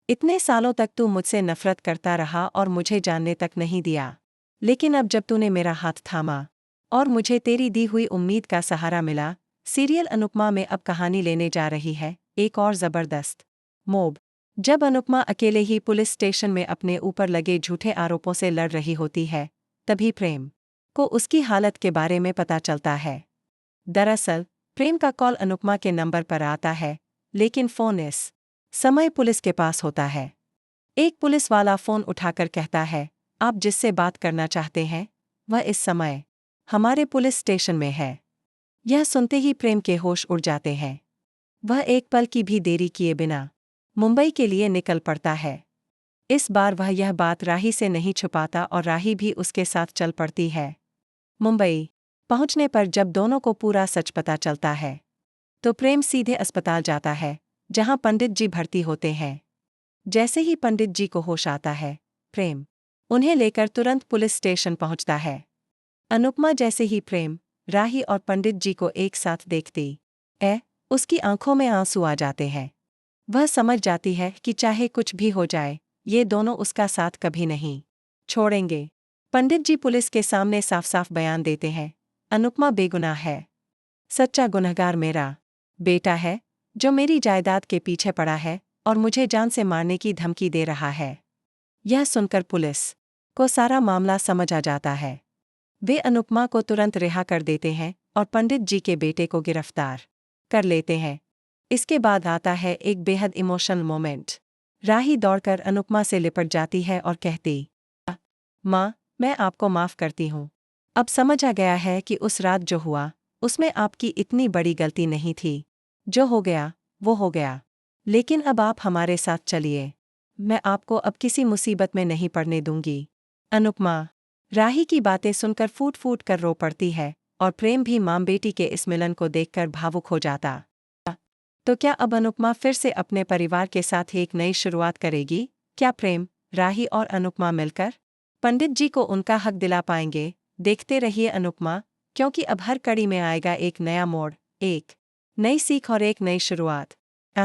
इतने सालों तक तू मुझसे नफरत करता रहा और मुझे जानने तक नहीं दिया। लेकिन अब जब तूने मेरा हाथ थामा और मुझे तेरी दी हुई उम्मीद का सहारा मिला, सीरियल अनुपमा में अब कहानी लेने जा रही है एक और जबरदस्त मोड़। जब अनुपमा अकेले ही पुलिस स्टेशन में अपने ऊपर लगे झूठे आरोपों से लड़ रही होती है, तभी प्रेम को उसकी हालत के बारे में पता चलता है। दरअसल प्रेम का कॉल अनुपमा के नंबर पर आता है, लेकिन फोन इस समय पुलिस के पास होता है। एक पुलिस वाला फोन उठाकर कहता है, आप जिससे बात करना चाहते हैं वह इस समय हमारे पुलिस स्टेशन में है। यह सुनते ही प्रेम के होश उड़ जाते हैं। वह एक पल की भी देरी किए बिना मुंबई के लिए निकल पड़ता है। इस बार वह यह बात राही से नहीं छुपाता और राही भी उसके साथ चल पड़ती है। मुंबई पहुंचने पर जब दोनों को पूरा सच पता चलता है, तो प्रेम सीधे अस्पताल जाता है, जहां पंडित जी भर्ती होते हैं। जैसे ही पंडित जी को होश आता है, प्रेम उन्हें लेकर तुरंत पुलिस स्टेशन पहुंचता है। अनुपमा जैसे ही प्रेम, राही और पंडित जी को एक साथ देखती उसकी आंखों में आंसू आ जाते हैं। वह समझ जाती है कि चाहे कुछ भी हो जाए, ये दोनों उसका साथ कभी नहीं छोड़ेंगे। पंडित जी पुलिस के सामने साफ साफ बयान देते हैं, अनुपमा बेगुनाह है। सच्चा गुनहगार मेरा बेटा है, जो मेरी जायदाद के पीछे पड़ा है और मुझे जान से मारने की धमकी दे रहा है। यह सुनकर पुलिस को सारा मामला समझ आ जाता है। वे अनुपमा को तुरंत रिहा कर देते हैं और पंडित जी के बेटे को गिरफ्तार कर लेते हैं। इसके बाद आता है एक बेहद इमोशनल मोमेंट। राही दौड़कर अनुपमा से लिपट जाती है और कहती, माँ, मैं आपको माफ करती हूँ। अब समझ आ गया है कि उस रात जो हुआ, उसमें आपकी इतनी बड़ी गलती नहीं थी। जो हो गया वो हो गया, लेकिन अब आप हमारे साथ चलिए। मैं आपको अब किसी मुसीबत में नहीं पड़ने दूंगी। अनुपमा राही की बातें सुनकर फूट फूट कर रो पड़ती है और प्रेम भी मां बेटी के इस मिलन को देखकर भावुक हो जाता। तो क्या अब अनुपमा फिर से अपने परिवार के साथ एक नई शुरुआत करेगी? क्या प्रेम, राही और अनुपमा मिलकर पंडित जी को उनका हक दिला पाएंगे? देखते रहिए अनुपमा, क्योंकि अब हर कड़ी में आएगा एक नया मोड़, एक नई सीख और एक नई शुरुआत। **